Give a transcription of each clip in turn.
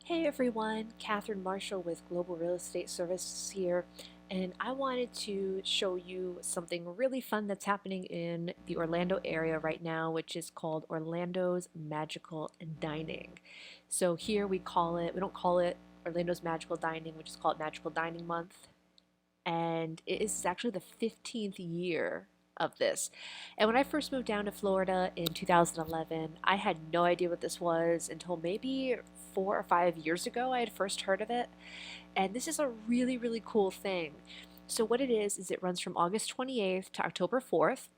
Hey everyone, Catherine Marshall with Global Real Estate Services here, and I wanted to show you something really fun that's happening in the Orlando area right now, which is called Orlando's Magical Dining. So here we don't call it Orlando's Magical Dining, we just call it Magical Dining Month, and it is actually the 15th year of this. And when I first moved down to Florida in 2011, I had no idea what this was until maybe 4 or 5 years ago. I had first heard of it. And this is a really, really cool thing. So, what it is it runs from August 28th to October 4th.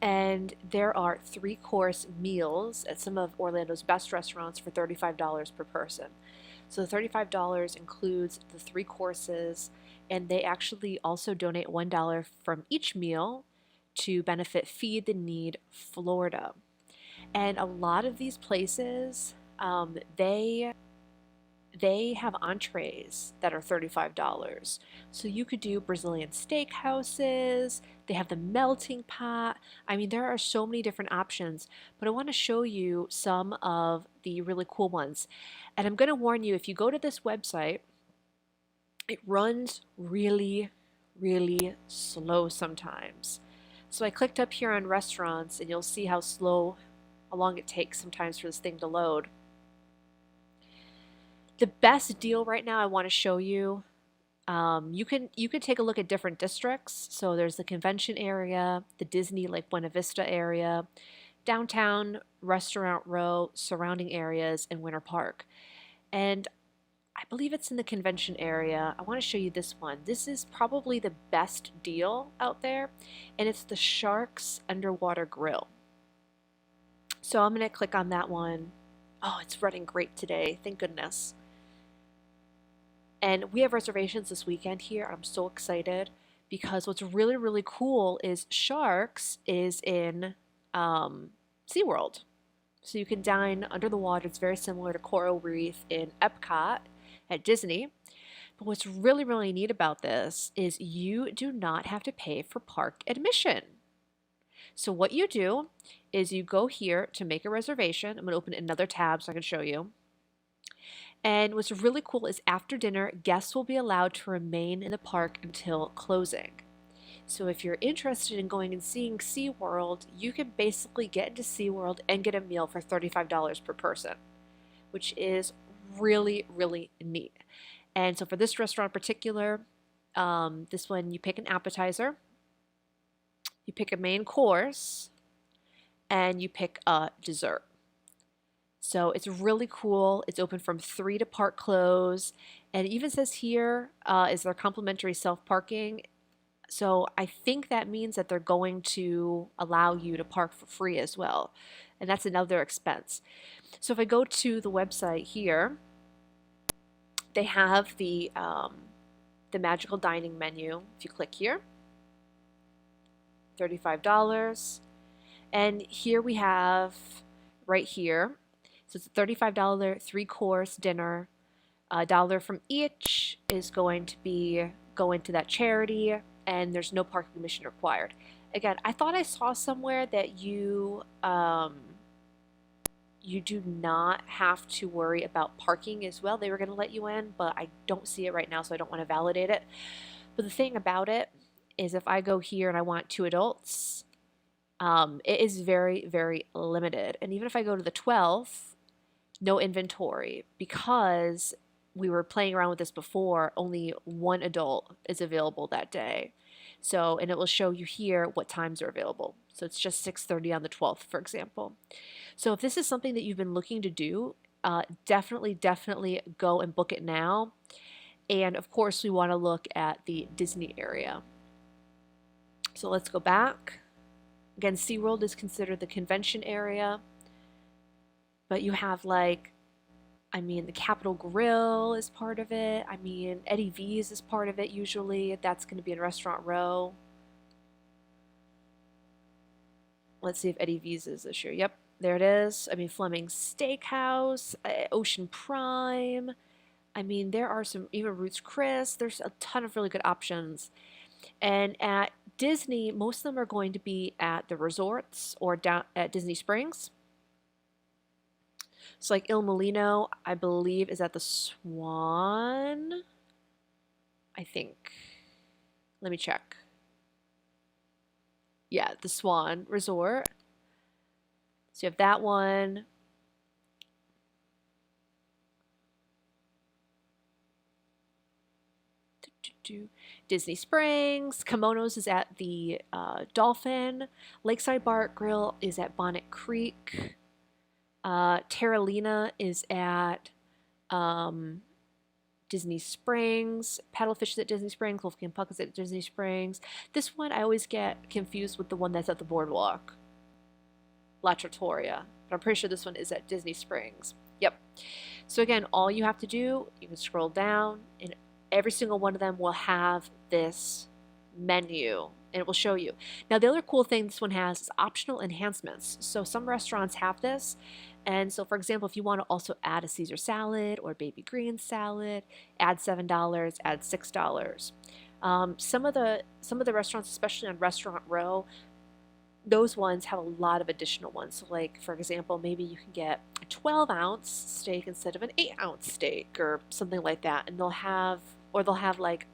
And there are three-course meals at some of Orlando's best restaurants for $35 per person. So the $35 includes the three courses, and they actually also donate $1 from each meal to benefit Feed the Need Florida. And a lot of these places, they have entrees that are $35. So you could do Brazilian steakhouses, they have the melting pot. I mean, there are so many different options, but I want to show you some of the really cool ones. And I'm going to warn you, if you go to this website, it runs really, really slow sometimes. So I clicked up here on restaurants, and you'll see how long it takes sometimes for this thing to load. The best deal right now I want to show you. You can take a look at different districts. So there's the convention area, the Disney Lake Buena Vista area, downtown, Restaurant Row, surrounding areas, and Winter Park. And I believe it's in the convention area. I want to show you this one. This is probably the best deal out there, and it's the Sharks Underwater Grill. So I'm going to click on that one. Oh, it's running great today. Thank goodness. And we have reservations this weekend here. I'm so excited because what's really, really cool is Sharks is in SeaWorld. So you can dine under the water. It's very similar to Coral Reef in Epcot at Disney. But what's really, really neat about this is you do not have to pay for park admission. So what you do is you go here to make a reservation. I'm going to open another tab so I can show you. And what's really cool is after dinner, guests will be allowed to remain in the park until closing. So if you're interested in going and seeing SeaWorld, you can basically get into SeaWorld and get a meal for $35 per person, which is really, really neat. And so for this restaurant in particular, this one you pick an appetizer, you pick a main course, and you pick a dessert. So it's really cool. It's open from 3 to park close. And it even says here is there complimentary self-parking. So I think that means that they're going to allow you to park for free as well. And that's another expense. So if I go to the website here, they have the magical dining menu. If you click here, $35. And here we have right here. So it's a $35 three-course dinner. $1 from each is going to go into that charity, and there's no parking admission required. Again, I thought I saw somewhere that you do not have to worry about parking as well. They were going to let you in, but I don't see it right now, so I don't want to validate it. But the thing about it is if I go here and I want 2 adults, it is very, very limited. And even if I go to the 12th, no inventory, because we were playing around with this before, only 1 adult is available that day. So, and it will show you here what times are available. So it's just 6:30 on the 12th, for example. So if this is something that you've been looking to do, definitely, definitely go and book it now. And of course, we want to look at the Disney area. So let's go back. Again, SeaWorld is considered the convention area. But you have the Capitol Grill is part of it. Eddie V's is part of it usually. That's going to be in Restaurant Row. Let's see if Eddie V's is this year. Yep, there it is. Fleming's Steakhouse, Ocean Prime. There are some, even Ruth's Chris. There's a ton of really good options. And at Disney, most of them are going to be at the resorts or down at Disney Springs. So like Il Molino, I believe, is at the Swan. I think. Let me check. Yeah, the Swan Resort. So you have that one. Disney Springs. Kimonos is at the Dolphin. Lakeside Bar Grill is at Bonnet Creek. Terralina is at um, Disney Springs. Paddlefish is at Disney Springs. Wolfgang Puck is at Disney Springs. This one I always get confused with the one that's at the boardwalk, La Trattoria. But I'm pretty sure this one is at Disney Springs. Yep. So again, all you have to do, you can scroll down, and every single one of them will have this menu, and it will show you. Now, the other cool thing this one has is optional enhancements. So some restaurants have this. And so, for example, if you want to also add a Caesar salad or baby green salad, add $7, add $6. Some of the restaurants, especially on Restaurant Row, those ones have a lot of additional ones. So like, for example, maybe you can get a 12-ounce steak instead of an 8-ounce steak or something like that. And they'll have like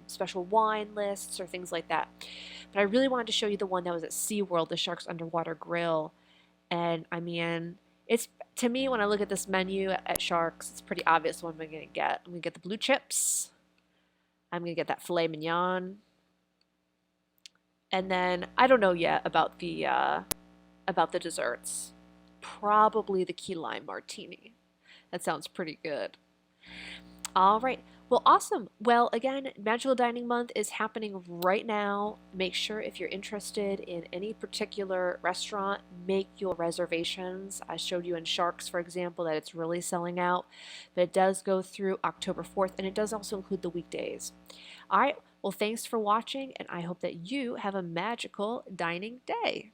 special wine lists or things like that. But I really wanted to show you the one that was at SeaWorld, the Sharks Underwater Grill. And I mean, it's, to me, when I look at this menu at Sharks, it's pretty obvious what I'm going to get. I'm going to get the blue chips. I'm going to get that filet mignon. And then I don't know yet about the desserts. Probably the key lime martini. That sounds pretty good. All right. Well, awesome. Well, again, Magical Dining Month is happening right now. Make sure if you're interested in any particular restaurant, make your reservations. I showed you in Sharks, for example, that it's really selling out, but it does go through October 4th, and it does also include the weekdays. All right. Well, thanks for watching, and I hope that you have a magical dining day.